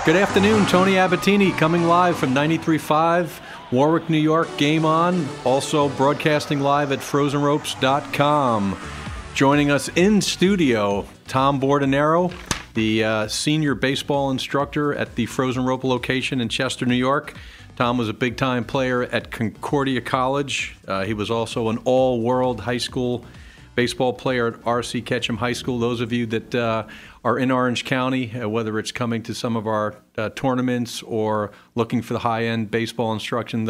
Good afternoon, Tony Abatini coming live from 93.5, Warwick, New York, Game On, also broadcasting live at frozenropes.com. Joining us in studio, Tom Bordenero, the senior baseball instructor at the Frozen Rope location in Chester, New York. Tom was a big-time player at Concordia College. He was also an all-world high school baseball player at R.C. Ketchum High School. Those of you that are in Orange County, whether it's coming to some of our tournaments or looking for the high-end baseball instruction,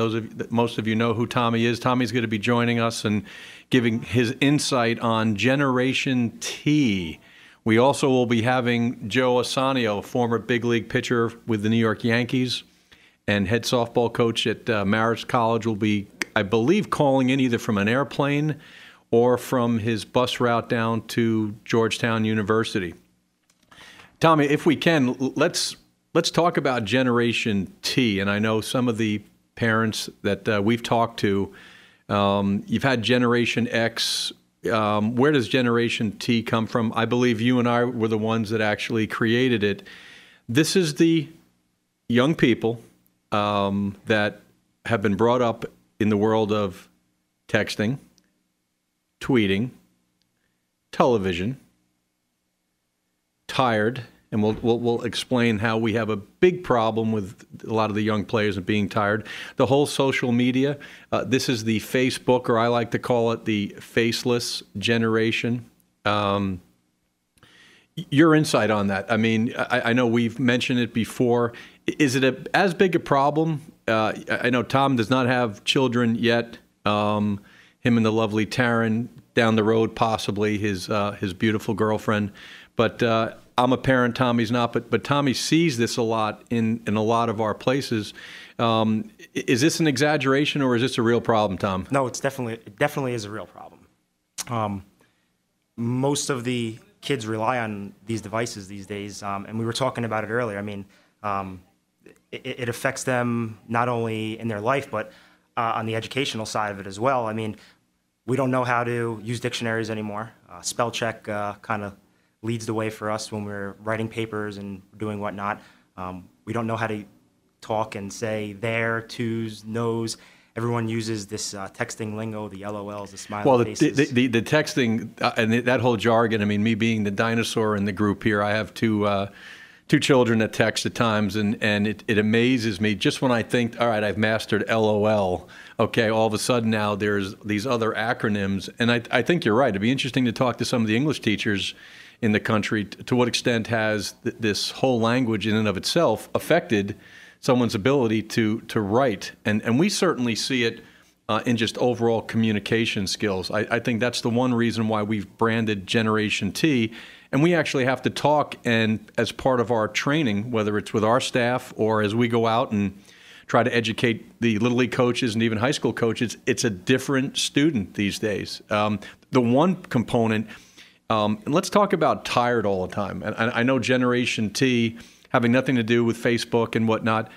most of you know who Tommy is. Tommy's going to be joining us and giving his insight on Generation T. We also will be having Joe Assanio, former big league pitcher with the New York Yankees and head softball coach at Marist College, will be, I believe, calling in either from an airplane or from his bus route down to Georgetown University. Tommy, if we can, let's talk about Generation T. And I know some of the parents that we've talked to, you've had Generation X. Where does Generation T come from? I believe you and I were the ones that actually created it. This is the young people that have been brought up in the world of texting, tweeting, television, tired, and we'll explain how we have a big problem with a lot of the young players and being tired. The whole social media, this is the Facebook, or I like to call it the faceless generation. Your insight on that? I mean, I know we've mentioned it before. Is it as big a problem? I know Tom does not have children yet. Him and the lovely Taryn down the road, possibly his beautiful girlfriend. But I'm a parent, Tommy's not. But Tommy sees this a lot in a lot of our places. Is this an exaggeration or is this a real problem, Tom? No, it definitely is a real problem. Most of the kids rely on these devices these days, and we were talking about it earlier. I mean, it affects them not only in their life, but on the educational side of it as well. I mean, we don't know how to use dictionaries anymore. Spell check kind of leads the way for us when we're writing papers and doing whatnot. We don't know how to talk and say there, tos, nos. Everyone uses this texting lingo, the LOLs, the smiley faces. Well, the texting and that whole jargon, I mean, me being the dinosaur in the group here, I have two children that text at times, and it amazes me just when I think, all right, I've mastered LOL. Okay, all of a sudden now there's these other acronyms, and I think you're right. It'd be interesting to talk to some of the English teachers in the country. To what extent has this whole language in and of itself affected someone's ability to write? And we certainly see it in just overall communication skills. I think that's the one reason why we've branded Generation T. And we actually have to talk, and as part of our training, whether it's with our staff or as we go out and try to educate the Little League coaches and even high school coaches, it's a different student these days. The one component, and let's talk about tired all the time. And I know Generation T, having nothing to do with Facebook and whatnot,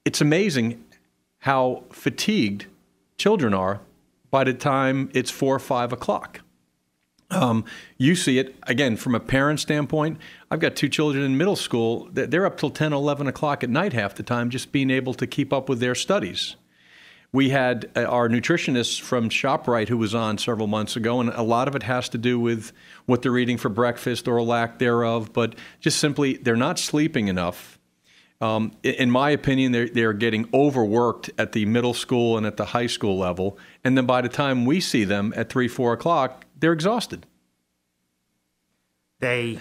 it's amazing how fatigued children are by the time it's 4 or 5 o'clock. You see it, again, from a parent standpoint. I've got 2 children in middle school. They're up till 10, 11 o'clock at night half the time just being able to keep up with their studies. We had our nutritionist from ShopRite who was on several months ago, and a lot of it has to do with what they're eating for breakfast or a lack thereof, but just simply they're not sleeping enough. In my opinion, they're getting overworked at the middle school and at the high school level, and then by the time we see them at 3, 4 o'clock, they're exhausted. I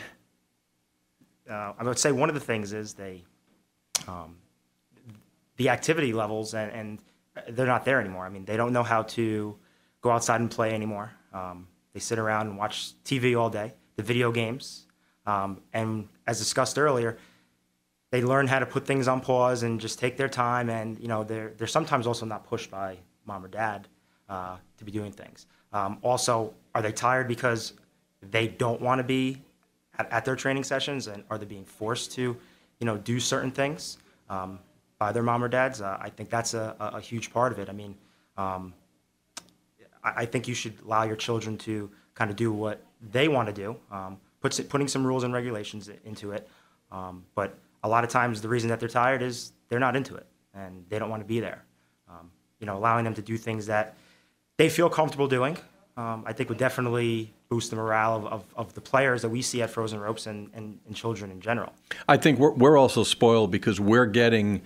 would say one of the things is the activity levels, and they're not there anymore. I mean, they don't know how to go outside and play anymore. They sit around and watch TV all day, the video games. And as discussed earlier, they learn how to put things on pause and just take their time. And, you know, they're sometimes also not pushed by mom or dad to be doing things. Also, are they tired because they don't want to be at their training sessions, and are they being forced to, you know, do certain things by their mom or dads? I think that's a huge part of it. I mean, I think you should allow your children to kind of do what they want to do, putting some rules and regulations into it. But a lot of times the reason that they're tired is they're not into it and they don't want to be there. Allowing them to do things that they feel comfortable doing, I think would definitely boost the morale of the players that we see at Frozen Ropes and children in general. I think we're also spoiled because we're getting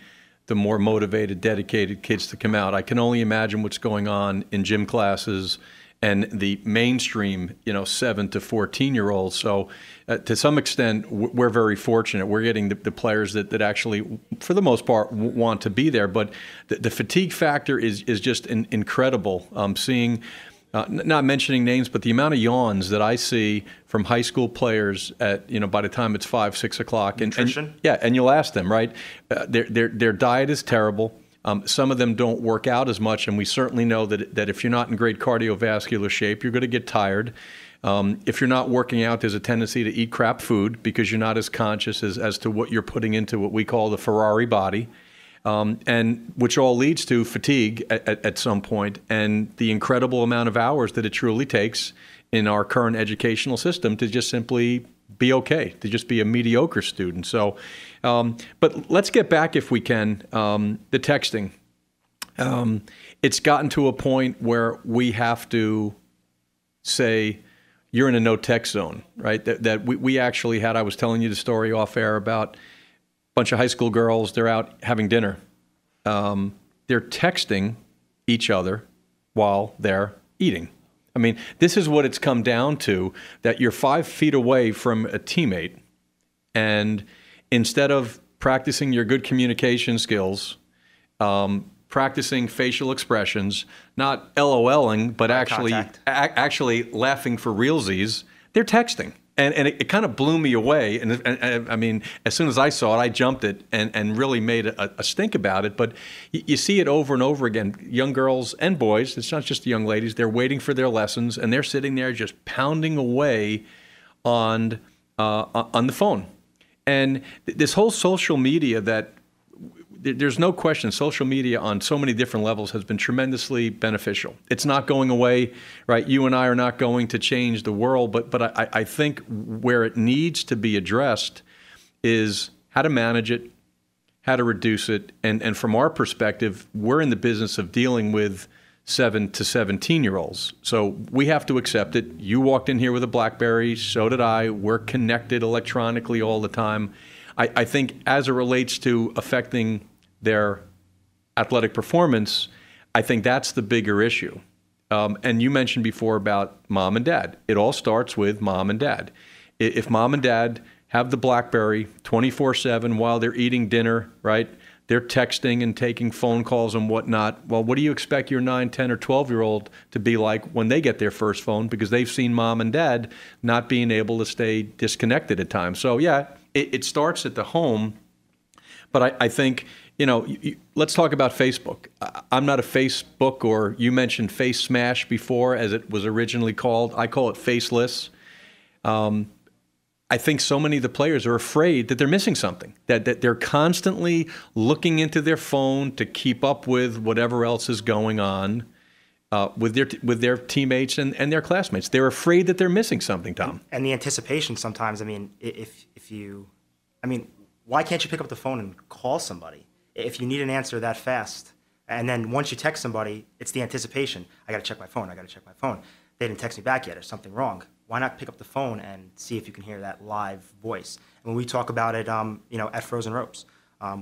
the more motivated, dedicated kids to come out. I can only imagine what's going on in gym classes and the mainstream, 7 to 14-year-olds. So to some extent, we're very fortunate. We're getting the players that actually, for the most part, want to be there. But the fatigue factor is just incredible. Seeing, not mentioning names, but the amount of yawns that I see from high school players at, by the time it's 5, 6 o'clock. Nutrition? And you'll ask them, right? Their diet is terrible. Some of them don't work out as much, and we certainly know that if you're not in great cardiovascular shape, you're going to get tired. If you're not working out, there's a tendency to eat crap food because you're not as conscious as to what you're putting into what we call the Ferrari body, and which all leads to fatigue at some point, and the incredible amount of hours that it truly takes in our current educational system to just simply be okay, to just be a mediocre student. So, but let's get back, if we can, the texting. It's gotten to a point where we have to say, you're in a no-text zone, right? That we actually had, I was telling you the story off air about a bunch of high school girls, they're out having dinner. They're texting each other while they're eating. I mean, this is what it's come down to, that you're 5 feet away from a teammate, and instead of practicing your good communication skills, practicing facial expressions, not LOLing, but actually laughing for realsies, they're texting. And it kind of blew me away. And I mean, as soon as I saw it, I jumped it and really made a stink about it. But you see it over and over again. Young girls and boys, it's not just the young ladies, they're waiting for their lessons, and they're sitting there just pounding away on the phone. And this whole social media there's no question, social media on so many different levels has been tremendously beneficial. It's not going away, right? You and I are not going to change the world, but I think where it needs to be addressed is how to manage it, how to reduce it, and from our perspective, we're in the business of dealing with 7 to 17-year-olds. So we have to accept it. You walked in here with a BlackBerry, so did I. We're connected electronically all the time. I think as it relates to affecting their athletic performance, I think that's the bigger issue. And you mentioned before about mom and dad. It all starts with mom and dad. If mom and dad have the BlackBerry 24/7 while they're eating dinner, right? They're texting and taking phone calls and whatnot. Well, what do you expect your 9, 10, or 12-year-old to be like when they get their first phone? Because they've seen mom and dad not being able to stay disconnected at times. So, yeah, it starts at the home. But I think, let's talk about Facebook. I'm not a Facebook, or you mentioned Face Smash before, as it was originally called. I call it Faceless. I think so many of the players are afraid that they're missing something, that they're constantly looking into their phone to keep up with whatever else is going on with their teammates and their classmates. They're afraid that they're missing something, Tom. And the anticipation sometimes, why can't you pick up the phone and call somebody if you need an answer that fast? And then once you text somebody, it's the anticipation. I got to check my phone. They didn't text me back yet. There's something wrong. Why not pick up the phone and see if you can hear that live voice? And when we talk about it, at Frozen Ropes,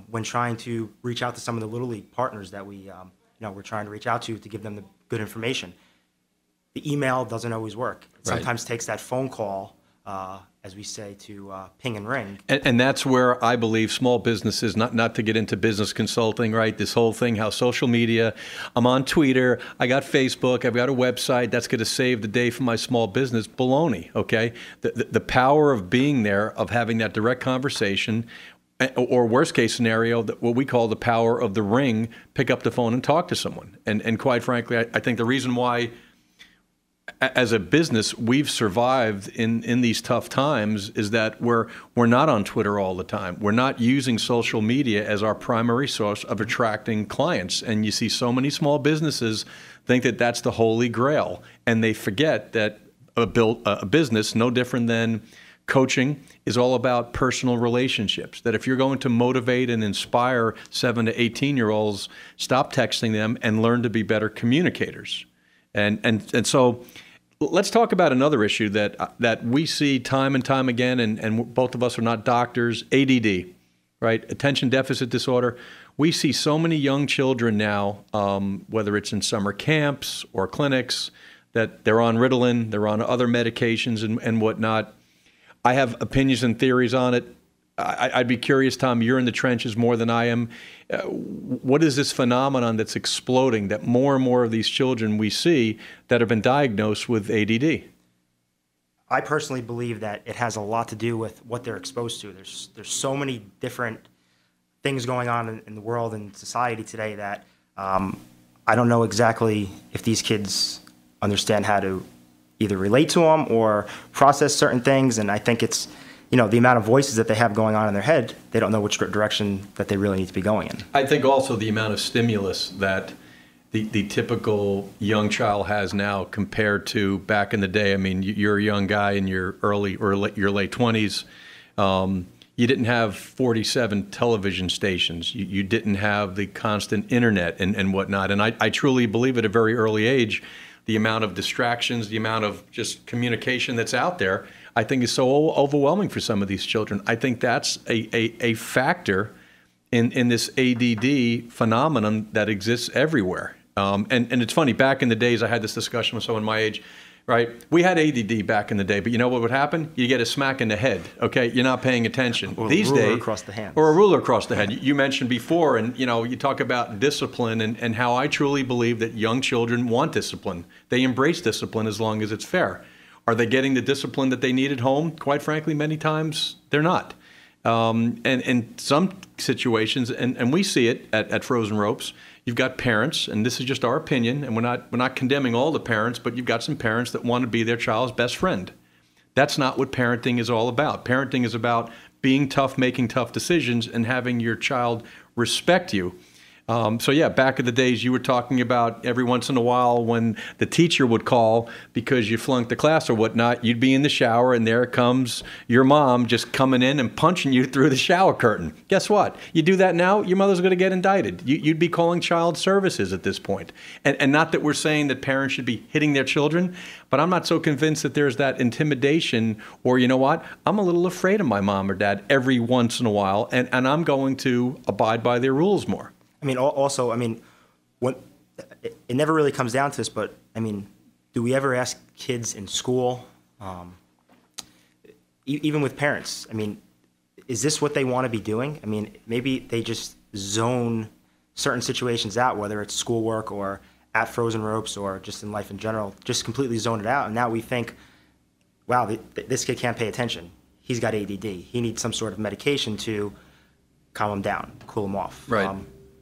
when trying to reach out to some of the Little League partners that we're trying to reach out to give them the good information, the email doesn't always work. It sometimes takes that phone call, as we say, to ping and ring. And that's where I believe small businesses, not to get into business consulting, right? This whole thing, how social media, I'm on Twitter, I got Facebook, I've got a website, that's going to save the day for my small business. Baloney, okay? The power of being there, of having that direct conversation, or worst case scenario, what we call the power of the ring, pick up the phone and talk to someone. And quite frankly, I think the reason why as a business we've survived in these tough times is that we're not on Twitter all the time. We're not using social media as our primary source of attracting clients. And you see so many small businesses think that that's the holy grail, and they forget that a business, no different than coaching is all about personal relationships. That if you're going to motivate and inspire 7 to 18-year-olds, stop texting them and learn to be better communicators. And so let's talk about another issue that we see time and time again, and both of us are not doctors, ADD, right? Attention deficit disorder. We see so many young children now, whether it's in summer camps or clinics, that they're on Ritalin, they're on other medications and whatnot. I have opinions and theories on it. I'd be curious, Tom, you're in the trenches more than I am. What is this phenomenon that's exploding, that more and more of these children we see that have been diagnosed with ADD? I personally believe that it has a lot to do with what they're exposed to. There's so many different things going on in the world and society today that I don't know exactly if these kids understand how to either relate to them or process certain things. And I think it's, the amount of voices that they have going on in their head, they don't know which direction that they really need to be going in. I think also the amount of stimulus that the typical young child has now compared to back in the day. I mean, you're a young guy in your early or your late 20s. You didn't have 47 television stations. You didn't have the constant internet and whatnot. And I truly believe at a very early age, the amount of distractions, the amount of just communication that's out there, I think is so overwhelming for some of these children. I think that's a factor in this ADD phenomenon that exists everywhere. And it's funny, back in the days, I had this discussion with someone my age, right? We had ADD back in the day, but you know what would happen? You get a smack in the head, okay? You're not paying attention. Or These a ruler days, across the hands. Or a ruler across the head. You mentioned before, and you talk about discipline and how I truly believe that young children want discipline. They embrace discipline as long as it's fair. Are they getting the discipline that they need at home? Quite frankly, many times they're not. And in some situations, and we see it at Frozen Ropes, you've got parents, and this is just our opinion, and we're not condemning all the parents, but you've got some parents that want to be their child's best friend. That's not what parenting is all about. Parenting is about being tough, making tough decisions, and having your child respect you. So yeah, back in the days, you were talking about every once in a while when the teacher would call because you flunked the class or whatnot, you'd be in the shower and there comes your mom just coming in and punching you through the shower curtain. Guess what? You do that now, your mother's going to get indicted. You'd be calling child services at this point. And not that we're saying that parents should be hitting their children, but I'm not so convinced that there's that intimidation or, you know what, I'm a little afraid of my mom or dad every once in a while, and I'm going to abide by their rules more. I mean, also, when it never really comes down to this, but do we ever ask kids in school, even with parents? Is this what they want to be doing? Maybe they just zone certain situations out, whether it's schoolwork or at Frozen Ropes or just in life in general, just completely zone it out. And now we think, wow, this kid can't pay attention. He's got ADD. He needs some sort of medication to calm him down, cool him off. Right.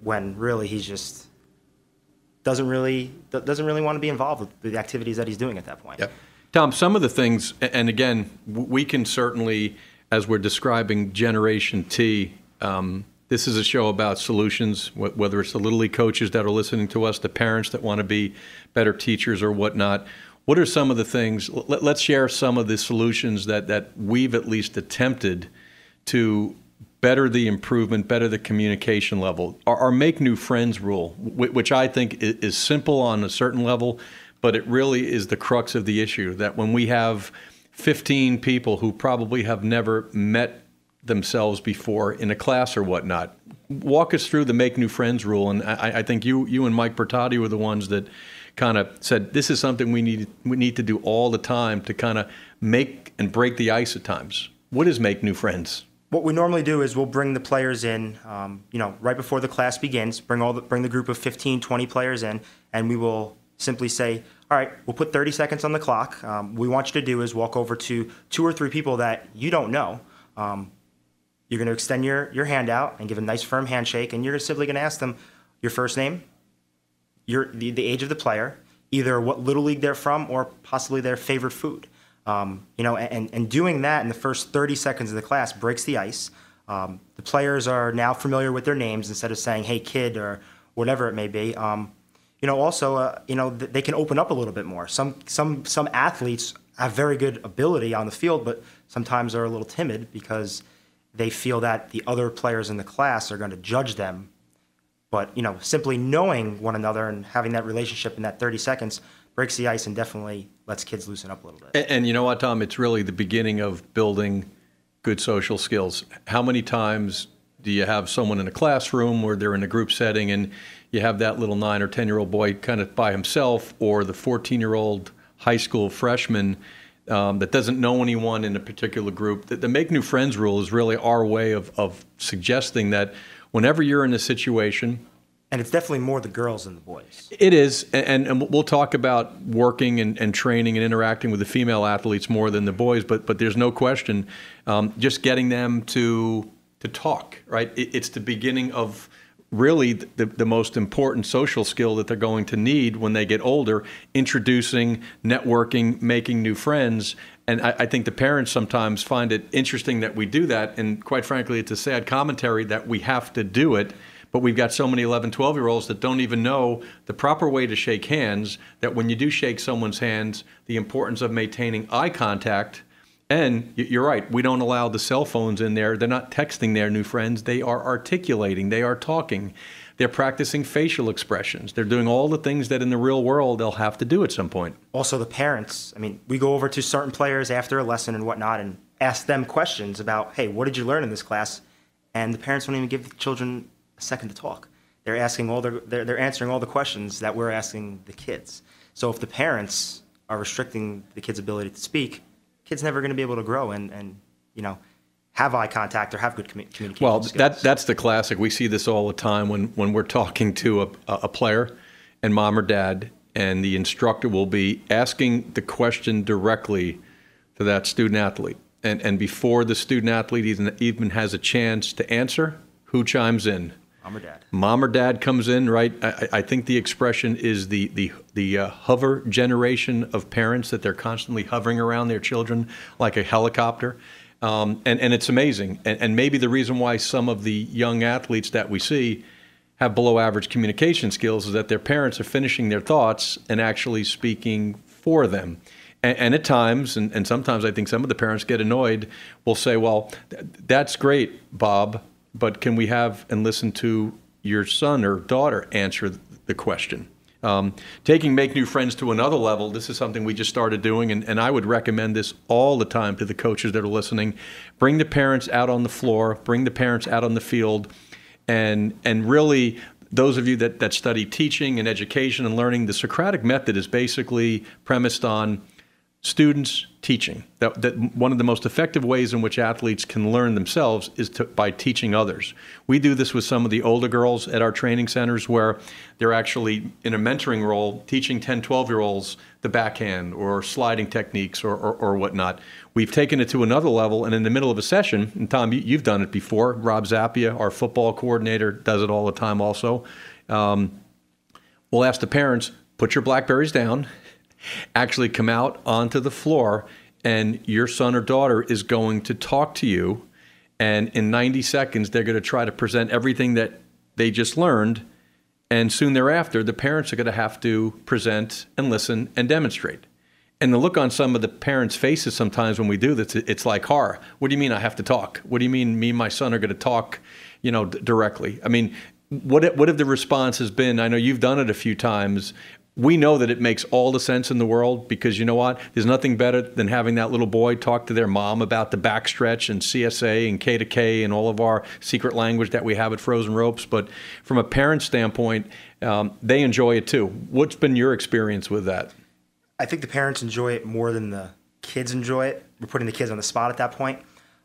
When really he's just doesn't really want to be involved with the activities that he's doing at that point. Yep. Tom, some of the things, and again, we can certainly, as we're describing Generation T, this is a show about solutions, whether it's the Little League coaches that are listening to us, the parents that want to be better teachers or whatnot. What are some of the things, let's share some of the solutions that we've at least attempted to better the improvement, better the communication level. Our make new friends rule, which I think is simple on a certain level, but it really is the crux of the issue, that when we have 15 people who probably have never met themselves before in a class or whatnot, walk us through the make new friends rule. And I think you and Mike Bertotti were the ones that kind of said, this is something we need to do all the time to kind of make and break the ice at times. What is make new friends? What we normally do is we'll bring the players in, right before the class begins, bring the group of 15, 20 players in, and we will simply say, all right, we'll put 30 seconds on the clock. What we want you to do is walk over to 2 or 3 people that you don't know. You're going to extend your hand out and give a nice firm handshake, and you're simply going to ask them your first name, the age of the player, either what Little League they're from or possibly their favorite food. And doing that in the first 30 seconds of the class breaks the ice. The players are now familiar with their names instead of saying, hey, kid, or whatever it may be. They can open up a little bit more. Some athletes have very good ability on the field, but sometimes are a little timid because they feel that the other players in the class are going to judge them. But, simply knowing one another and having that relationship in that 30 seconds breaks the ice and definitely lets kids loosen up a little bit. And you know what, Tom? It's really the beginning of building good social skills. How many times do you have someone in a classroom where they're in a group setting and you have that little 9 or 10-year-old boy kind of by himself, or the 14-year-old high school freshman that doesn't know anyone in a particular group? The Make New Friends rule is really our way of suggesting that whenever you're in a situation. And it's definitely more the girls than the boys. It is, and we'll talk about working and training and interacting with the female athletes more than the boys, but there's no question, just getting them to talk, right? It's the beginning of really the most important social skill that they're going to need when they get older, introducing, networking, making new friends. And I think the parents sometimes find it interesting that we do that, and quite frankly, it's a sad commentary that we have to do it. But we've got so many 11, 12-year-olds that don't even know the proper way to shake hands, that when you do shake someone's hands, the importance of maintaining eye contact. And you're right, we don't allow the cell phones in there. They're not texting their new friends. They are articulating. They are talking. They're practicing facial expressions. They're doing all the things that in the real world they'll have to do at some point. Also, the parents. We go over to certain players after a lesson and whatnot and ask them questions about, hey, what did you learn in this class? And the parents won't even give the children a second to talk. They're asking they're answering all the questions that we're asking the kids. So if the parents are restricting the kids' ability to speak, kids never going to be able to grow and have eye contact or have good communication skills. That's the classic. We see this all the time when we're talking to a player and mom or dad, and the instructor will be asking the question directly to that student athlete. And before the student athlete even has a chance to answer, who chimes in? Mom or dad. Mom or dad comes in, right? I think the expression is the hover generation of parents, that they're constantly hovering around their children like a helicopter. And it's amazing. And maybe the reason why some of the young athletes that we see have below average communication skills is that their parents are finishing their thoughts and actually speaking for them. And at times, and sometimes I think some of the parents get annoyed, will say, well, that's great, Bob, but can we have and listen to your son or daughter answer the question? Taking Make New Friends to another level, this is something we just started doing, and I would recommend this all the time to the coaches that are listening. Bring the parents out on the floor, bring the parents out on the field, and really, those of you that study teaching and education and learning, the Socratic method is basically premised on students teaching. That one of the most effective ways in which athletes can learn themselves is by teaching others. We do this with some of the older girls at our training centers, where they're actually in a mentoring role teaching 10, 12-year-olds the backhand or sliding techniques or whatnot. We've taken it to another level, and in the middle of a session, and Tom, you've done it before, Rob Zappia, our football coordinator, does it all the time also. We'll ask the parents, put your BlackBerries down, actually come out onto the floor, and your son or daughter is going to talk to you, and in 90 seconds they're going to try to present everything that they just learned, and soon thereafter the parents are going to have to present and listen and demonstrate. And the look on some of the parents' faces sometimes when we do this, it's like horror. What do you mean I have to talk? What do you mean me and my son are going to talk, directly? I mean, what have the responses been? I know you've done it a few times. We know that it makes all the sense in the world, because you know what? There's nothing better than having that little boy talk to their mom about the backstretch and CSA and K to K and all of our secret language that we have at Frozen Ropes. But from a parent standpoint, they enjoy it too. What's been your experience with that? I think the parents enjoy it more than the kids enjoy it. We're putting the kids on the spot at that point.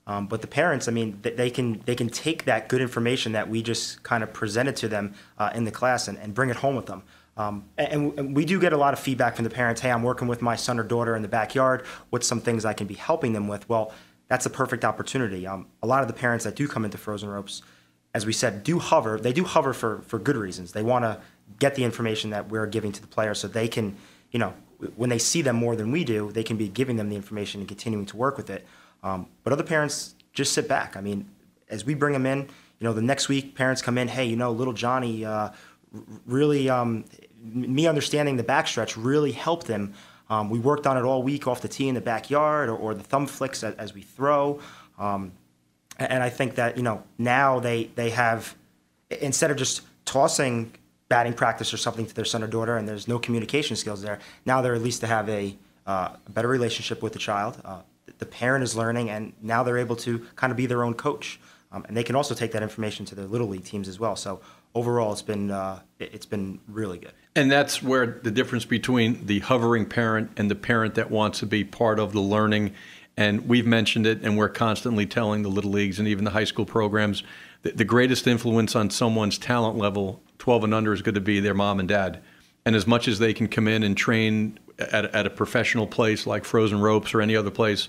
But the parents, they can take that good information that we just kind of presented to them in the class and bring it home with them. And we do get a lot of feedback from the parents. Hey, I'm working with my son or daughter in the backyard. What's some things I can be helping them with? Well, that's a perfect opportunity. A lot of the parents that do come into Frozen Ropes, as we said, do hover. They do hover for good reasons. They want to get the information that we're giving to the players so they can, when they see them more than we do, they can be giving them the information and continuing to work with it. But other parents just sit back. As we bring them in, the next week parents come in, hey, little Johnny really, me understanding the backstretch really helped him. We worked on it all week off the tee in the backyard or the thumb flicks as we throw. And I think that, now they have, instead of just tossing batting practice or something to their son or daughter and there's no communication skills there, now they're at least to have a better relationship with the child. The parent is learning, and now they're able to kind of be their own coach. And they can also take that information to their Little League teams as well. So overall, it's been really good. And that's where the difference between the hovering parent and the parent that wants to be part of the learning. And we've mentioned it, and we're constantly telling the Little Leagues and even the high school programs that the greatest influence on someone's talent level, 12 and under, is going to be their mom and dad. And as much as they can come in and train at a professional place like Frozen Ropes or any other place,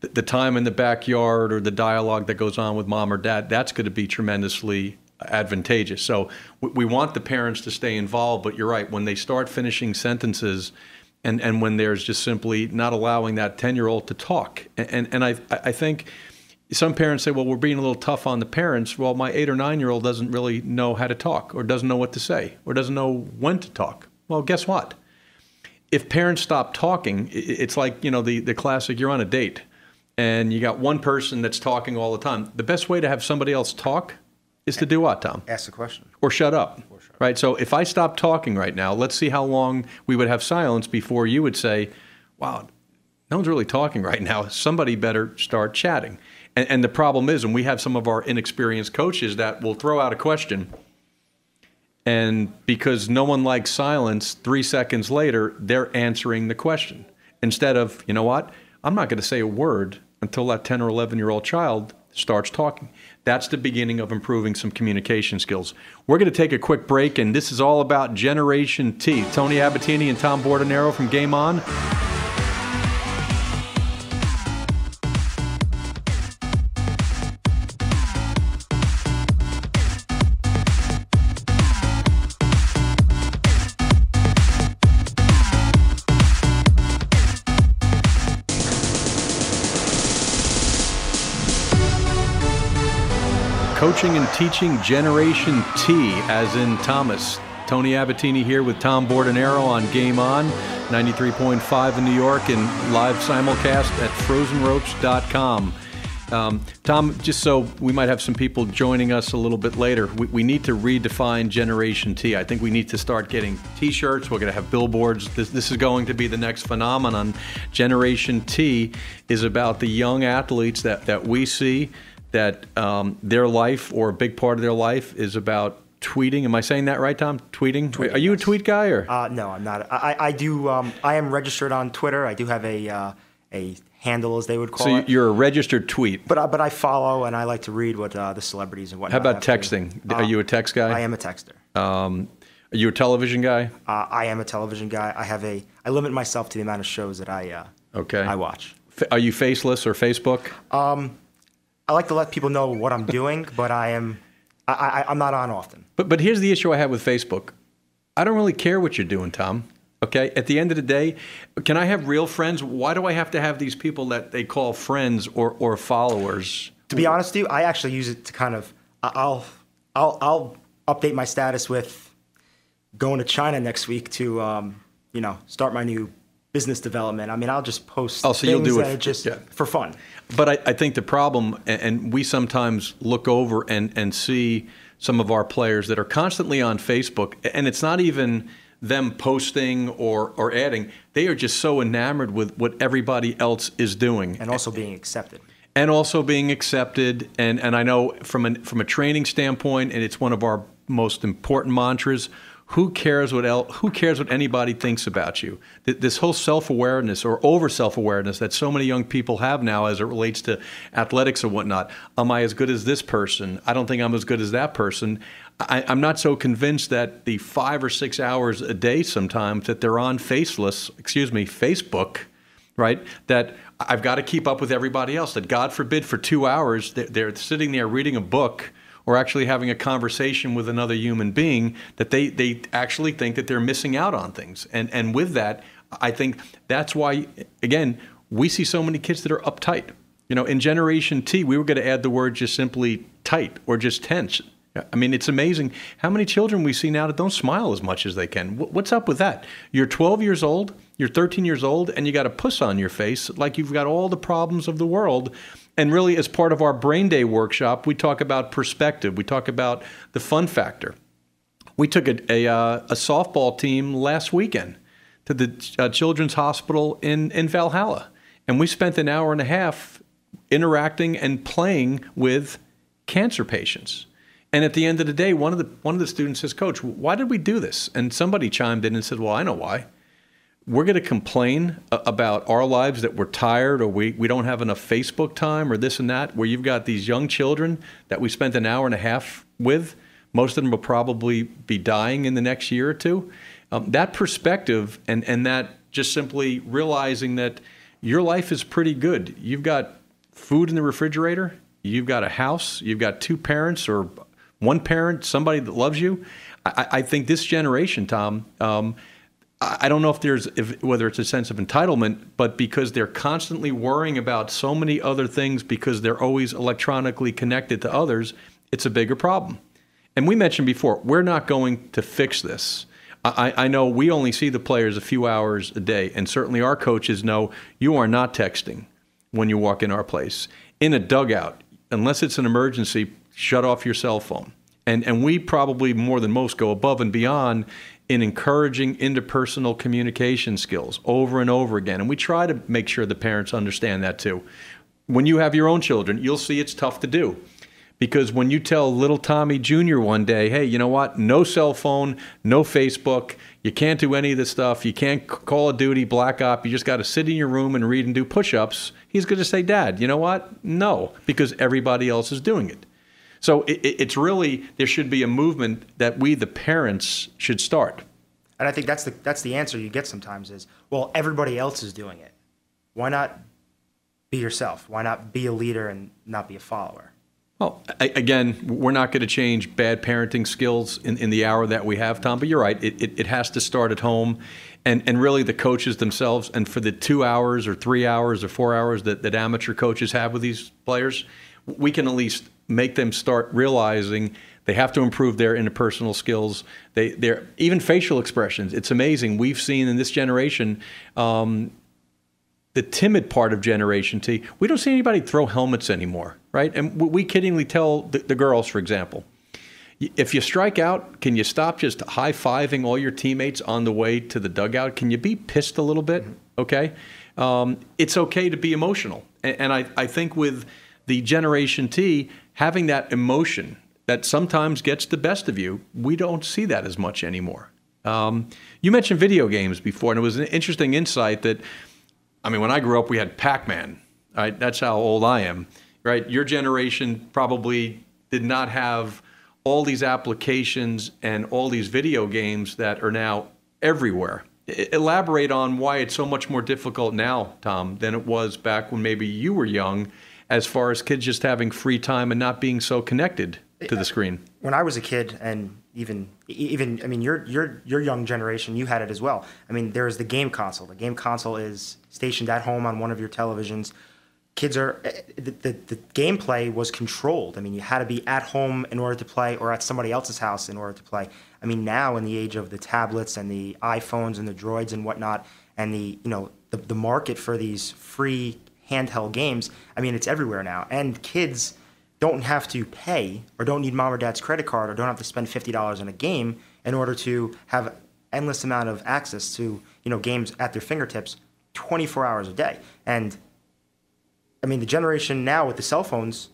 the time in the backyard or the dialogue that goes on with mom or dad, that's going to be tremendously advantageous. So we want the parents to stay involved, but you're right, when they start finishing sentences and when there's just simply not allowing that 10-year-old to talk. And I think some parents say, well, we're being a little tough on the parents. Well, my 8 or 9-year-old doesn't really know how to talk or doesn't know what to say or doesn't know when to talk. Well, guess what? If parents stop talking, it's like, the classic, you're on a date and you got one person that's talking all the time. The best way to have somebody else talk is to do what, Tom? Ask a question. Or shut up, right? So if I stop talking right now, let's see how long we would have silence before you would say, wow, no one's really talking right now. Somebody better start chatting. And the problem is, and we have some of our inexperienced coaches that will throw out a question, and because no one likes silence, 3 seconds later, they're answering the question. Instead of, you know what, I'm not going to say a word until that 10 or 11-year-old child starts talking. That's the beginning of improving some communication skills. We're going to take a quick break, and this is all about Generation T. Tony Abatini and Tom Bordenero from Game On. Coaching and teaching Generation T, as in Thomas. Tony Abatini here with Tom Bordenero on Game On, 93.5 in New York, and live simulcast at frozenropes.com. Tom, just so we might have some people joining us a little bit later, we need to redefine Generation T. I think we need to start getting T-shirts. We're going to have billboards. This is going to be the next phenomenon. Generation T is about the young athletes that we see, that their life, or a big part of their life, is about tweeting. Am I saying that right, Tom? Tweeting? Are you a tweet guy, or? No, I'm not. I do. I am registered on Twitter. I do have a handle, as they would call it. So you're a registered tweet. But I follow, and I like to read what the celebrities and whatnot. How about texting? Are you a text guy? I am a texter. Are you a television guy? I am a television guy. I limit myself to the amount of shows that I watch. Are you faceless or Facebook? I like to let people know what I'm doing, but I'm not on often. But here's the issue I have with Facebook. I don't really care what you're doing, Tom. Okay? At the end of the day, can I have real friends? Why do I have to have these people that they call friends or followers? To be honest with you, I actually use it to kind of I'll update my status with going to China next week to start my new business development. I mean, I'll just post things you'll do it just for fun. But I think the problem, and we sometimes look over and see some of our players that are constantly on Facebook, and it's not even them posting or adding. They are just so enamored with what everybody else is doing. And also being accepted. And I know from a training standpoint, and it's one of our most important mantras, who cares what anybody thinks about you? This whole self-awareness or over-self-awareness that so many young people have now as it relates to athletics and whatnot. Am I as good as this person? I don't think I'm as good as that person. I'm not so convinced that the 5 or 6 hours a day sometimes that they're on Facebook, right, that I've got to keep up with everybody else, that God forbid for 2 hours they're sitting there reading a book or actually having a conversation with another human being, that they actually think that they're missing out on things. And with that, I think that's why, again, we see so many kids that are uptight. In Generation T, we were going to add the word just simply tight or just tense. I mean, it's amazing how many children we see now that don't smile as much as they can. What's up with that? You're 12 years old, you're 13 years old, and you got a puss on your face like you've got all the problems of the world. And really, as part of our Brain Day workshop, we talk about perspective. We talk about the fun factor. We took a softball team last weekend to the Children's Hospital in Valhalla, and we spent an hour and a half interacting and playing with cancer patients. And at the end of the day, one of the students says, "Coach, why did we do this?" And somebody chimed in and said, "Well, I know why. We're going to complain about our lives that we're tired or we don't have enough Facebook time or this and that, where you've got these young children that we spent an hour and a half with. Most of them will probably be dying in the next year or two." That perspective and that just simply realizing that your life is pretty good. You've got food in the refrigerator. You've got a house. You've got two parents or one parent, somebody that loves you. I think this generation, Tom, I don't know whether it's a sense of entitlement, but because they're constantly worrying about so many other things because they're always electronically connected to others, it's a bigger problem. And we mentioned before, we're not going to fix this. I know we only see the players a few hours a day, and certainly our coaches know you are not texting when you walk in our place. In a dugout, unless it's an emergency, shut off your cell phone. And we probably more than most go above and beyond in encouraging interpersonal communication skills over and over again. And we try to make sure the parents understand that too. When you have your own children, you'll see it's tough to do. Because when you tell little Tommy Jr. one day, hey, you know what? No cell phone, no Facebook. You can't do any of this stuff. You can't Call of Duty, Black Ops. You just got to sit in your room and read and do push-ups. He's going to say, Dad, you know what? No, because everybody else is doing it. So it's really, there should be a movement that we, the parents, should start. And I think that's the answer you get sometimes is, well, everybody else is doing it. Why not be yourself? Why not be a leader and not be a follower? Well, again, we're not going to change bad parenting skills in the hour that we have, Tom, but you're right. It has to start at home. And really the coaches themselves, and for the 2 hours or 3 hours or 4 hours that amateur coaches have with these players, we can at least make them start realizing they have to improve their interpersonal skills. They're even facial expressions. It's amazing. We've seen in this generation, the timid part of Generation T, we don't see anybody throw helmets anymore, right? And we kiddingly tell the girls, for example, if you strike out, can you stop just high-fiving all your teammates on the way to the dugout? Can you be pissed a little bit, okay? It's okay to be emotional. And I think with the Generation T, having that emotion that sometimes gets the best of you, we don't see that as much anymore. You mentioned video games before, and it was an interesting insight that, I mean, when I grew up, we had Pac-Man, right? That's how old I am, right? Your generation probably did not have all these applications and all these video games that are now everywhere. Elaborate on why it's so much more difficult now, Tom, than it was back when maybe you were young, as far as kids just having free time and not being so connected to the screen. When I was a kid, and even I mean, your young generation, you had it as well. I mean, there is the game console. The game console is stationed at home on one of your televisions. Kids are the gameplay was controlled. I mean, you had to be at home in order to play, or at somebody else's house in order to play. I mean, now in the age of the tablets and the iPhones and the Droids and whatnot, and the market for these free handheld games, I mean, it's everywhere now. And kids don't have to pay or don't need mom or dad's credit card or don't have to spend $50 on a game in order to have endless amount of access to, games at their fingertips 24 hours a day. And I mean, the generation now with the cell phones,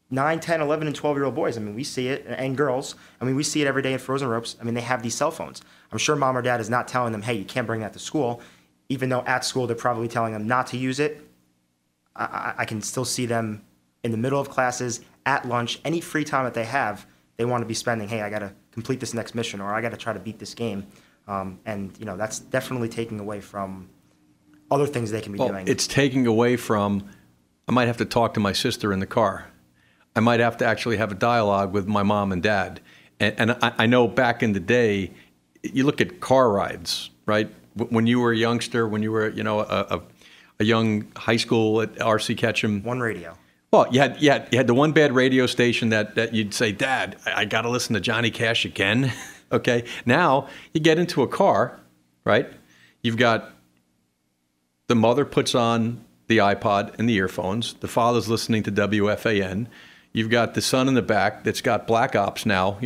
9, 10, 11, and 12-year-old boys, I mean, we see it, and girls, I mean, we see it every day in Frozen Ropes. I mean, they have these cell phones. I'm sure mom or dad is not telling them, hey, you can't bring that to school, even though at school they're probably telling them not to use it. I can still see them in the middle of classes, at lunch, any free time that they have, they want to be spending, hey, I got to complete this next mission, or I got to try to beat this game. And that's definitely taking away from other things they can be doing. It's taking away from, I might have to talk to my sister in the car. I might have to actually have a dialogue with my mom and dad. And I know back in the day, you look at car rides, right? When you were a youngster, when you were, a young high school at R.C. Ketchum. One radio. Well, you had the one bad radio station that you'd say, Dad, I got to listen to Johnny Cash again. Okay. Now you get into a car, right? You've got the mother puts on the iPod and the earphones. The father's listening to WFAN. You've got the son in the back that's got Black Ops now,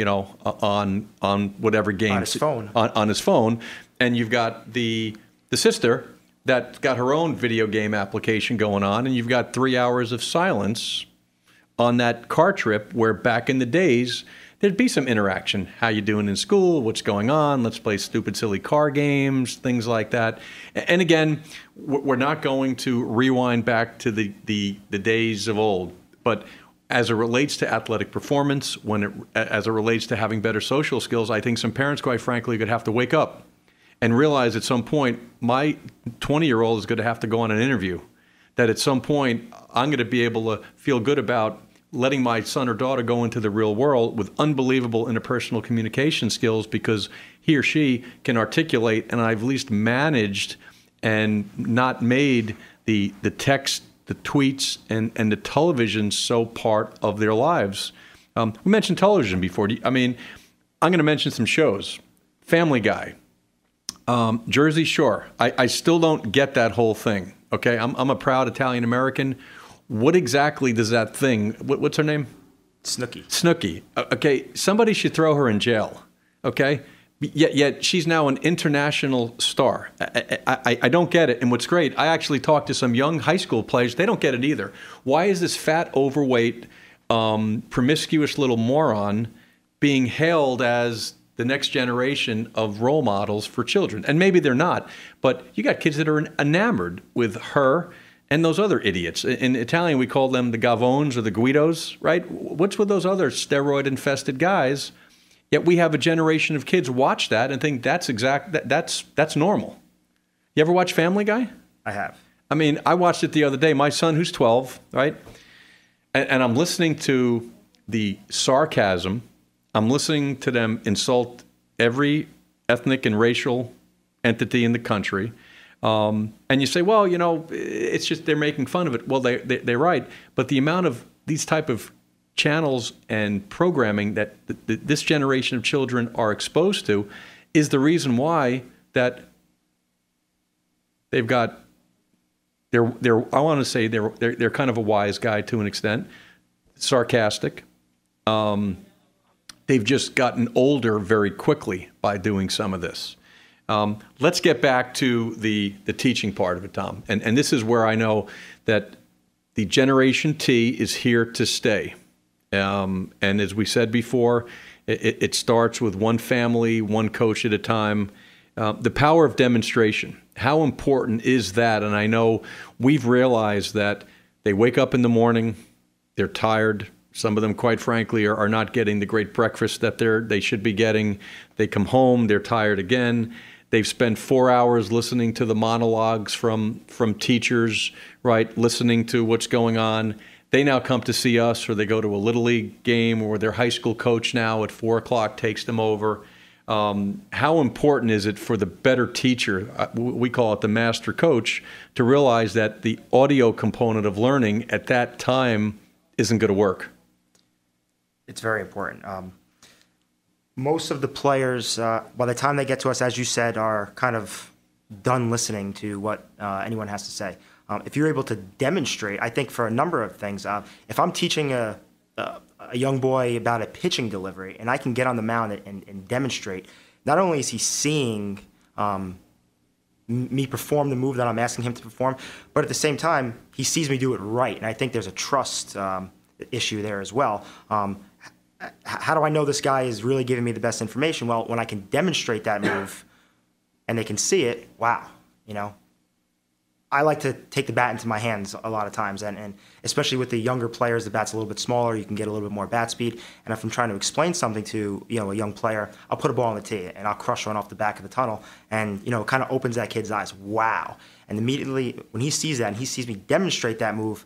on whatever game. On his phone. On his phone. And you've got the sister that's got her own video game application going on, and you've got 3 hours of silence on that car trip where back in the days, there'd be some interaction. How you doing in school? What's going on? Let's play stupid, silly car games, things like that. And again, we're not going to rewind back to the days of old, but as it relates to athletic performance, as it relates to having better social skills, I think some parents, quite frankly, are going to have to wake up and realize at some point, my 20-year-old is going to have to go on an interview. That at some point, I'm going to be able to feel good about letting my son or daughter go into the real world with unbelievable interpersonal communication skills because he or she can articulate, and I've at least managed and not made the text, the tweets, and the television so part of their lives. We mentioned television before. I'm going to mention some shows. Family Guy, Jersey Shore. I still don't get that whole thing. Okay, I'm a proud Italian American. What exactly does that thing? What's her name? Snooki. Snooki. Okay, somebody should throw her in jail. Okay, yet she's now an international star. I don't get it. And what's great, I actually talked to some young high school players. They don't get it either. Why is this fat, overweight, promiscuous little moron being hailed as the next generation of role models for children? And maybe they're not, but you got kids that are enamored with her and those other idiots. In Italian, we call them the Gavones or the Guidos, right? What's with those other steroid-infested guys? Yet we have a generation of kids watch that and think that's normal. You ever watch Family Guy? I have. I watched it the other day. My son, who's 12, right? And I'm listening to the sarcasm. I'm listening to them insult every ethnic and racial entity in the country. And you say, well, it's just they're making fun of it. Well, they're right. But the amount of these type of channels and programming that this generation of children are exposed to is the reason why that they've got I want to say they're kind of a wise guy to an extent, sarcastic. They've just gotten older very quickly by doing some of this. Let's get back to the teaching part of it, Tom. And this is where I know that the Generation T is here to stay. And as we said before, it starts with one family, one coach at a time. The power of demonstration. How important is that? And I know we've realized that they wake up in the morning, they're tired. Some of them, quite frankly, are not getting the great breakfast that they should be getting. They come home, they're tired again. They've spent 4 hours listening to the monologues from teachers, right, listening to what's going on. They now come to see us, or they go to a Little League game, or their high school coach now at 4 o'clock takes them over. How important is it for the better teacher, we call it the master coach, to realize that the audio component of learning at that time isn't going to work? It's very important. Most of the players, by the time they get to us, as you said, are kind of done listening to what anyone has to say. If you're able to demonstrate, I think for a number of things, if I'm teaching a young boy about a pitching delivery and I can get on the mound and demonstrate, not only is he seeing me perform the move that I'm asking him to perform, but at the same time, he sees me do it right. And I think there's a trust issue there as well. How do I know this guy is really giving me the best information? Well, when I can demonstrate that move and they can see it, wow, I like to take the bat into my hands a lot of times, and especially with the younger players, the bat's a little bit smaller, you can get a little bit more bat speed, and if I'm trying to explain something to a young player, I'll put a ball on the tee, and I'll crush one off the back of the tunnel, and it kind of opens that kid's eyes, wow. And immediately, when he sees that, and he sees me demonstrate that move,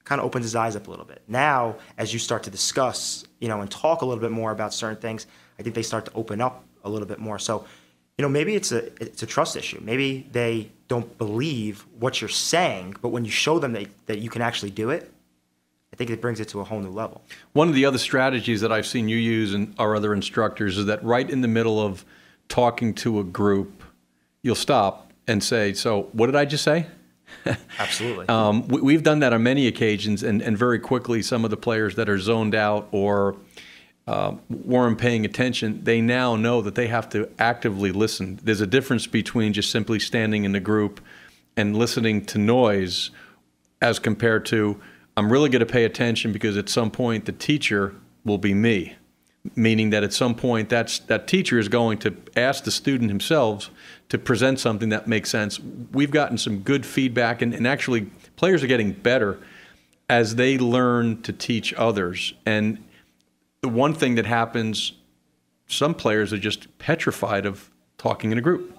kind of opens his eyes up a little bit. Now, as you start to discuss, and talk a little bit more about certain things, I think they start to open up a little bit more. So, maybe it's a trust issue. Maybe they don't believe what you're saying, but when you show them that you can actually do it, I think it brings it to a whole new level. One of the other strategies that I've seen you use and our other instructors is that right in the middle of talking to a group, you'll stop and say, so what did I just say? Absolutely. We've done that on many occasions, and very quickly some of the players that are zoned out or weren't paying attention, they now know that they have to actively listen. There's a difference between just simply standing in the group and listening to noise as compared to, I'm really going to pay attention because at some point the teacher will be me, meaning that at some point that teacher is going to ask the student himself to present something that makes sense. We've gotten some good feedback, and actually players are getting better as they learn to teach others. And the one thing that happens, some players are just petrified of talking in a group.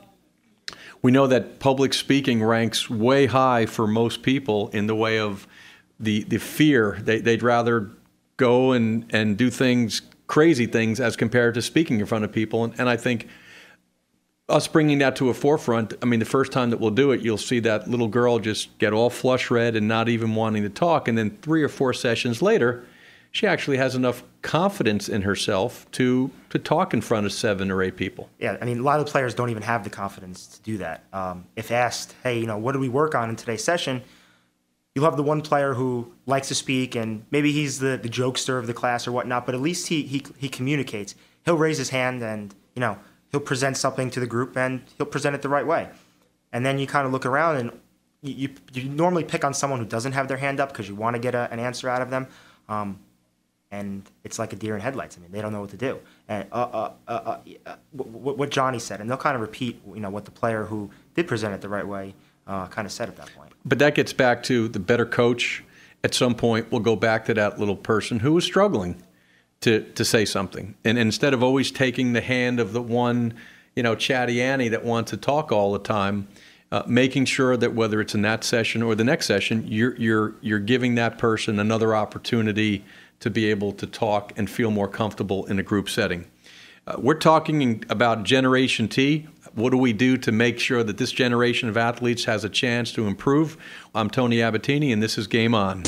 We know that public speaking ranks way high for most people in the way of the fear. They'd rather go and do things, crazy things, as compared to speaking in front of people. And I think us bringing that to a forefront, I mean, the first time that we'll do it, you'll see that little girl just get all flush red and not even wanting to talk. And then 3 or 4 sessions later, she actually has enough confidence in herself to talk in front of 7 or 8 people. Yeah, I mean, a lot of the players don't even have the confidence to do that. If asked, hey, what did we work on in today's session? You'll have the one player who likes to speak, and maybe he's the jokester of the class or whatnot, but at least he communicates. He'll raise his hand and, he'll present something to the group, and he'll present it the right way. And then you kind of look around, and you normally pick on someone who doesn't have their hand up because you want to get an answer out of them. And it's like a deer in headlights. I mean, they don't know what to do. And what Johnny said, and they'll kind of repeat, what the player who did present it the right way kind of said at that point. But that gets back to the better coach. At some point, will go back to that little person who was struggling to say something. And instead of always taking the hand of the one, chatty Annie that wants to talk all the time, making sure that whether it's in that session or the next session, you're giving that person another opportunity to be able to talk and feel more comfortable in a group setting. We're talking about Generation T. What do we do to make sure that this generation of athletes has a chance to improve? I'm Tony Abatini, and this is Game On.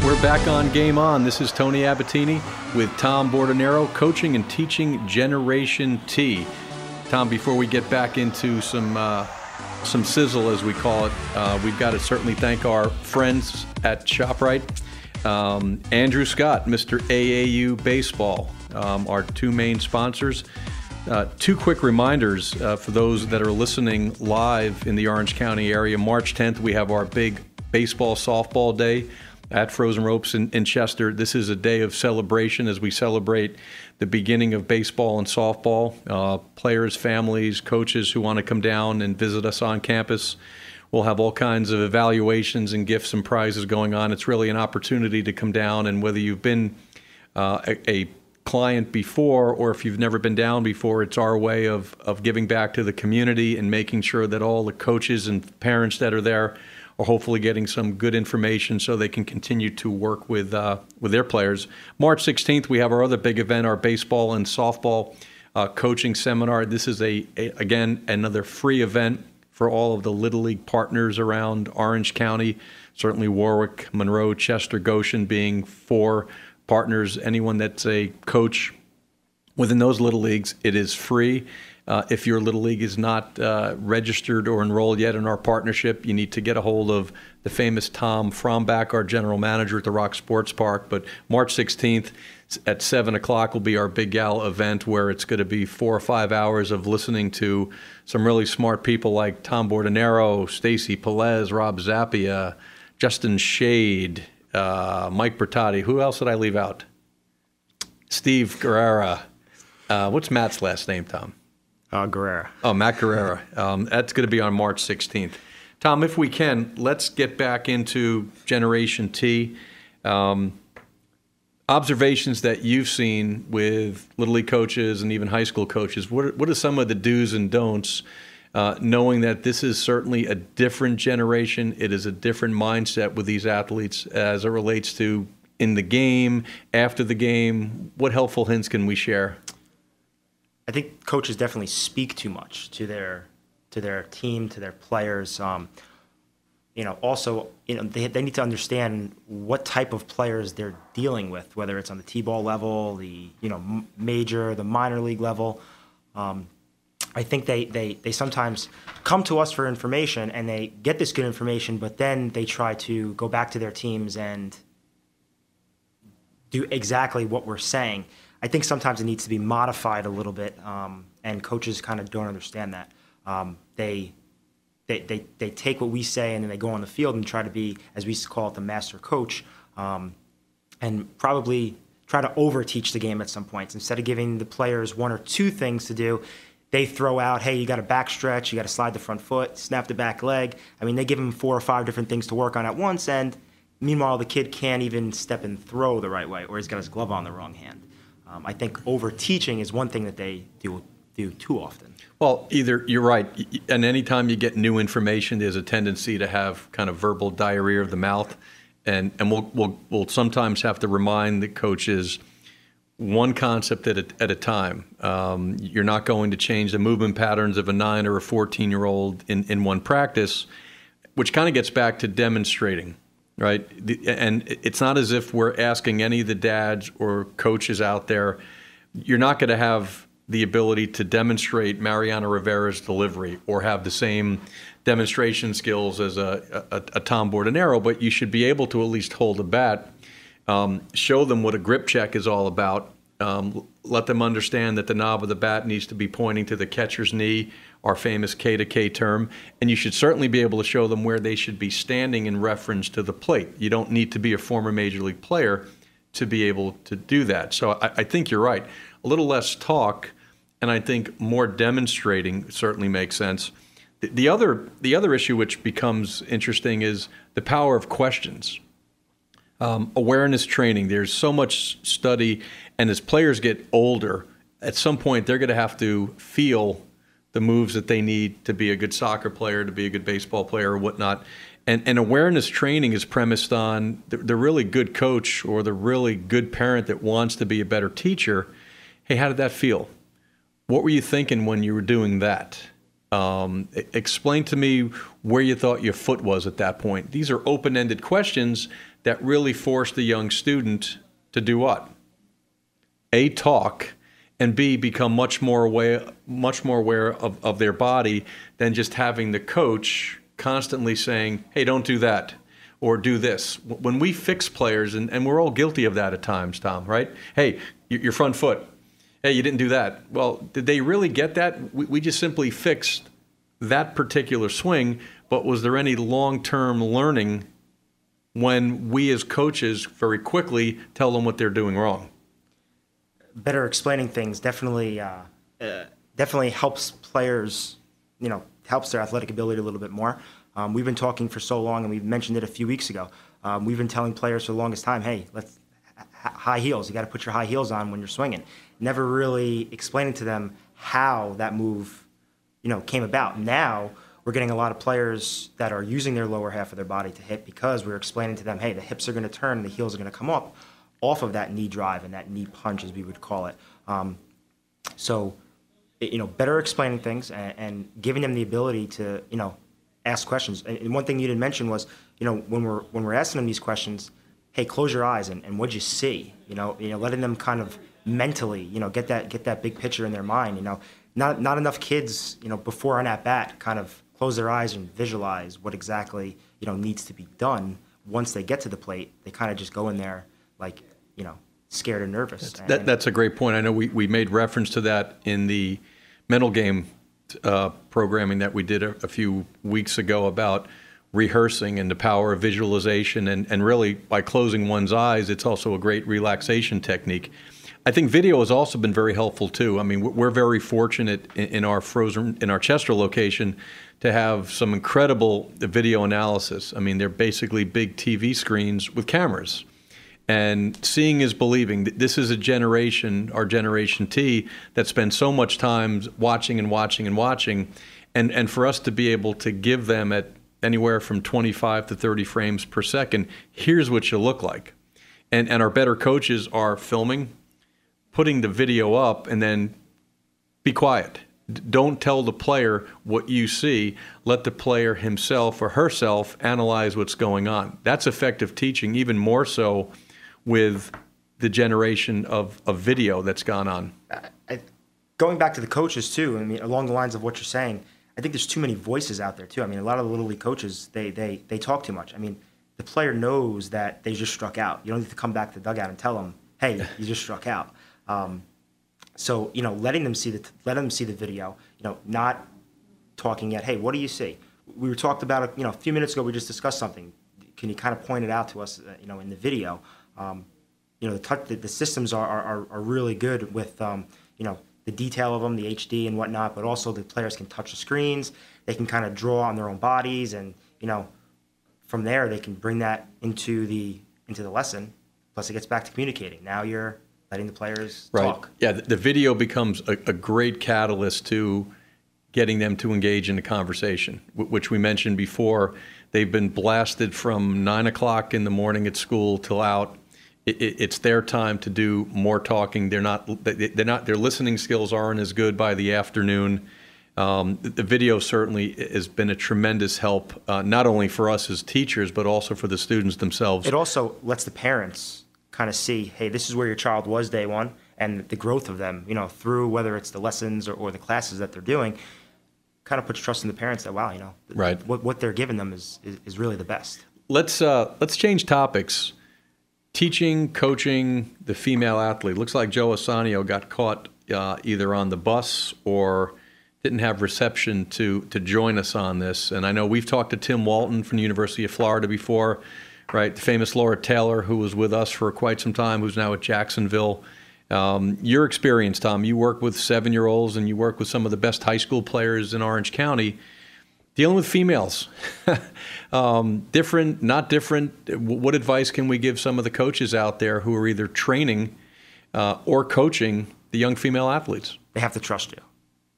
We're back on Game On. This is Tony Abatini with Tom Bordenero, coaching and teaching Generation T. Tom, before we get back into some sizzle, as we call it, we've got to certainly thank our friends at ShopRite. Andrew Scott, Mr. AAU Baseball, our 2 main sponsors. 2 quick reminders for those that are listening live in the Orange County area. March 10th, we have our big baseball softball day at Frozen Ropes in Chester. This is a day of celebration as we celebrate the beginning of baseball and softball. Players, families, coaches who want to come down and visit us on campus. We'll have all kinds of evaluations and gifts and prizes going on. It's really an opportunity to come down, and whether you've been a client before or if you've never been down before, it's our way of giving back to the community and making sure that all the coaches and parents that are there are hopefully getting some good information so they can continue to work with their players. March 16th, we have our other big event, our baseball and softball coaching seminar. This is, again, another free event for all of the Little League partners around Orange County, certainly Warwick, Monroe, Chester, Goshen being 4 partners. Anyone that's a coach within those Little Leagues, it is free. If your Little League is not registered or enrolled yet in our partnership, you need to get a hold of the famous Tom Fromback, our general manager at the Rock Sports Park. But March 16th at 7 o'clock will be our big gala event where it's going to be 4 or 5 hours of listening to some really smart people like Tom Bordenero, Stacy Pelez, Rob Zappia, Justin Shade, Mike Bertotti. Who else did I leave out? Steve Guerrera. What's Matt's last name, Tom? Guerrera. Oh, Matt Guerrera. That's going to be on March 16th. Tom, if we can, let's get back into Generation T. Observations that you've seen with Little League coaches and even high school coaches. What are some of the do's and don'ts, knowing that this is certainly a different generation? It is a different mindset with these athletes as it relates to in the game, after the game. What helpful hints can we share? I think coaches definitely speak too much to their team, to their players. also, they need to understand what type of players they're dealing with, whether it's on the T-ball level, the, major, the minor league level. I think they sometimes come to us for information and they get this good information, but then they try to go back to their teams and do exactly what we're saying. I think sometimes it needs to be modified a little bit, and coaches kind of don't understand that. They take what we say and then they go on the field and try to be, as we call it, the master coach, and probably try to overteach the game at some points. Instead of giving the players one or two things to do, they throw out, hey, you got to back stretch, you got to slide the front foot, snap the back leg. I mean, they give them 4 or 5 different things to work on at once, and meanwhile, the kid can't even step and throw the right way, or he's got his glove on the wrong hand. I think overteaching is one thing that they do too often. Well, either you're right, and anytime you get new information, there's a tendency to have kind of verbal diarrhea of the mouth, and we'll sometimes have to remind the coaches one concept at a time. You're not going to change the movement patterns of a 9 or a 14-year-old in one practice, which kind of gets back to demonstrating, right? And it's not as if we're asking any of the dads or coaches out there, you're not going to have the ability to demonstrate Mariano Rivera's delivery or have the same demonstration skills as a Tom Bordenero, but you should be able to at least hold a bat, show them what a grip check is all about, let them understand that the knob of the bat needs to be pointing to the catcher's knee, our famous K to K term, and you should certainly be able to show them where they should be standing in reference to the plate. You don't need to be a former major league player to be able to do that. So I think you're right. A little less talk, and I think more demonstrating certainly makes sense. The other issue which becomes interesting is the power of questions. Awareness training. There's so much study, and as players get older, at some point they're going to have to feel the moves that they need to be a good soccer player, to be a good baseball player, or whatnot. And awareness training is premised on the really good coach or the really good parent that wants to be a better teacher. Hey, how did that feel? What were you thinking when you were doing that? Explain to me where you thought your foot was at that point. These are open-ended questions that really force the young student to do what? A, talk, and B, become much more aware of their body than just having the coach constantly saying, hey, don't do that, or do this. When we fix players, and we're all guilty of that at times, Tom, right? Hey, your front foot. Hey, you didn't do that. Well, did they really get that? We just simply fixed that particular swing, but was there any long-term learning when we as coaches very quickly tell them what they're doing wrong? Better explaining things definitely helps players, helps their athletic ability a little bit more. We've been talking for so long, and we mentioned it a few weeks ago. We've been telling players for the longest time, hey, let's high heels. You got to put your high heels on when you're swinging. Never really explaining to them how that move, came about. Now we're getting a lot of players that are using their lower half of their body to hit because we're explaining to them, hey, the hips are going to turn and the heels are going to come up off of that knee drive and that knee punch, as we would call it. Better explaining things and giving them the ability to, ask questions. And one thing you didn't mention was, when we're asking them these questions, hey, close your eyes and what'd you see? Letting them kind of mentally, get that big picture in their mind. Not enough kids, before an at bat, kind of close their eyes and visualize what exactly needs to be done. Once they get to the plate, they kind of just go in there like scared and nervous. That's a great point. I know we made reference to that in the mental game programming that we did a few weeks ago about rehearsing and the power of visualization, and really by closing one's eyes, it's also a great relaxation technique. I think video has also been very helpful too. I mean, we're very fortunate in our Chester location to have some incredible video analysis. I mean, they're basically big TV screens with cameras. And seeing is believing. This is a generation, our Generation T, that spends so much time watching and watching and watching. And for us to be able to give them at anywhere from 25 to 30 frames per second, here's what you look like. And our better coaches are filming, putting the video up, and then be quiet Don't tell the player what you see. Let the player himself or herself analyze what's going on. That's effective teaching, even more so with the generation of video that's gone on. Going back to the coaches too, I mean, along the lines of what you're saying, I think there's too many voices out there too. I mean, a lot of the Little League coaches, they talk too much. I mean, the player knows that they just struck out. You don't need to come back to the dugout and tell them, hey, you just struck out. So, you know, letting them see the video, you know, not talking yet. Hey, what do you see? We were talked about it, you know, a few minutes ago. We just discussed something. Can you kind of point it out to us, you know, in the video? You know, the systems are really good with, you know, the detail of them, the HD and whatnot, but also the players can touch the screens. They can kind of draw on their own bodies, and, you know, from there they can bring that into the lesson. Plus, it gets back to communicating. Now you're letting the players talk. Yeah, the video becomes a great catalyst to getting them to engage in the conversation, which we mentioned before. They've been blasted from 9 o'clock in the morning at school till out. It's their time to do more talking. Their listening skills aren't as good by the afternoon. The video certainly has been a tremendous help, not only for us as teachers, but also for the students themselves. It also lets the parents kind of see, hey, this is where your child was day one, and the growth of them, you know, through whether it's the lessons or the classes that they're doing, kind of puts trust in the parents that, wow, you know, what they're giving them is really the best. Let's change topics. Teaching, coaching the female athlete. Looks like Joe Assanio got caught either on the bus or didn't have reception to join us on this. And I know we've talked to Tim Walton from the University of Florida before, right? The famous Laura Taylor, who was with us for quite some time, who's now at Jacksonville. Your experience, Tom, you work with 7-year-olds and you work with some of the best high school players in Orange County. Dealing with females, different, not different. What advice can we give some of the coaches out there who are either training or coaching the young female athletes? They have to trust you.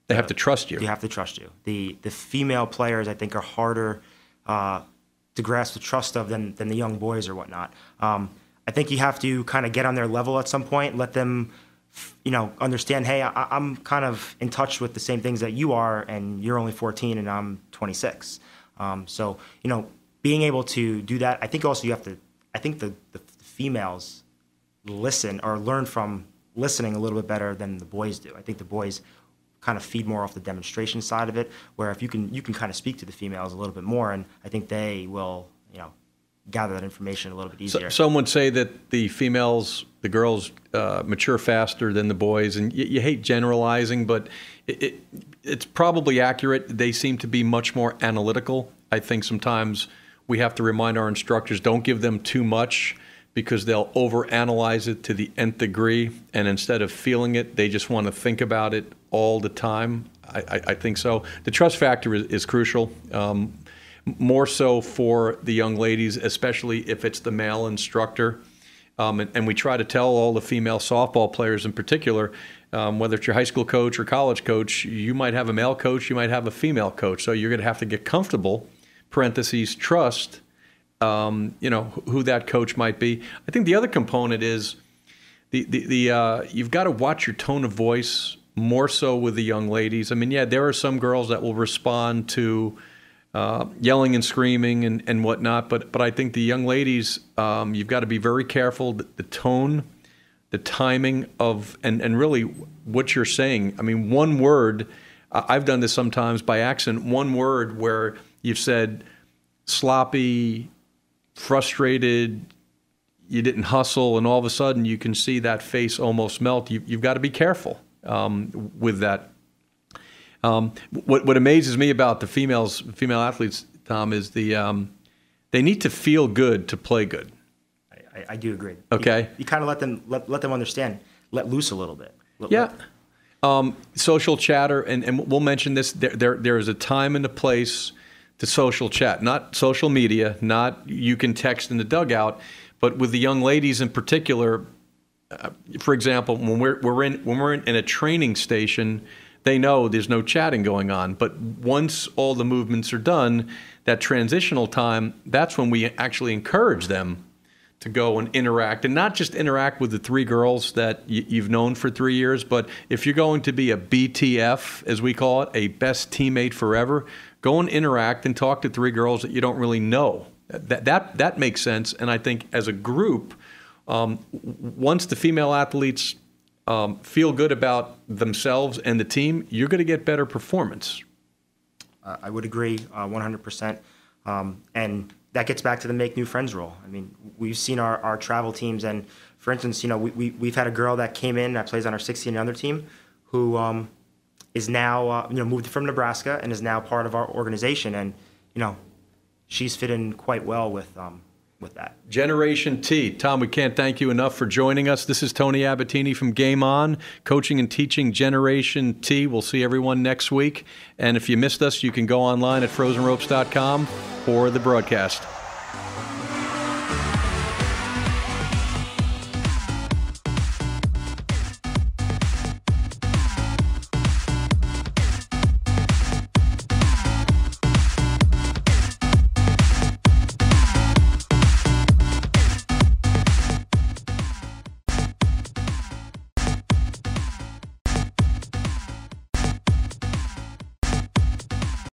They have to trust you. You have to trust you. The female players, I think, are harder to grasp the trust of than the young boys or whatnot. I think you have to kind of get on their level at some point, let them, you know, understand, hey, I'm kind of in touch with the same things that you are, and you're only 14 and I'm 26. So, you know, being able to do that, I think also you have to, I think the females listen or learn from listening a little bit better than the boys do. I think the boys kind of feed more off the demonstration side of it, where if you can kind of speak to the females a little bit more, and I think they will, you know, gather that information a little bit easier. Some would say that the females, the girls, mature faster than the boys, and you hate generalizing, but it's probably accurate. They seem to be much more analytical. I think sometimes we have to remind our instructors, don't give them too much, because they'll overanalyze it to the nth degree, and instead of feeling it, they just want to think about it all the time. I think so. The trust factor is crucial. More so for the young ladies, especially if it's the male instructor. And we try to tell all the female softball players in particular, whether it's your high school coach or college coach, you might have a male coach, you might have a female coach. So you're going to have to get comfortable, parentheses, trust, you know, who that coach might be. I think the other component is you've got to watch your tone of voice more so with the young ladies. I mean, yeah, there are some girls that will respond to yelling and screaming and whatnot, but I think the young ladies, you've got to be very careful, the tone, the timing of, and really what you're saying. I mean, one word, I've done this sometimes by accident, one word where you've said sloppy, frustrated, you didn't hustle, and all of a sudden you can see that face almost melt. You've got to be careful with that. What amazes me about the female athletes, Tom, is they need to feel good to play good. I do agree. Okay. You kind of let them understand, let loose a little bit. Social chatter, and we'll mention this. There is a time and a place to social chat, not social media, not you can text in the dugout, but with the young ladies in particular. For example, when we're in a training station, they know there's no chatting going on. But once all the movements are done, that transitional time, that's when we actually encourage them to go and interact, and not just interact with the three girls that you've known for 3 years, but if you're going to be a BTF, as we call it, a best teammate forever, go and interact and talk to three girls that you don't really know. That makes sense. And I think as a group, once the female athletes feel good about themselves and the team, you're going to get better performance. I would agree 100%. And that gets back to the make new friends rule. I mean, we've seen our travel teams, and for instance, we've had a girl that came in that plays on our 16 and under team, who is now moved from Nebraska and is now part of our organization, and she's fit in quite well with that. Generation T. Tom, we can't thank you enough for joining us. This is Tony Abatini from Game On, coaching and teaching Generation T. We'll see everyone next week. And if you missed us, you can go online at frozenropes.com for the broadcast.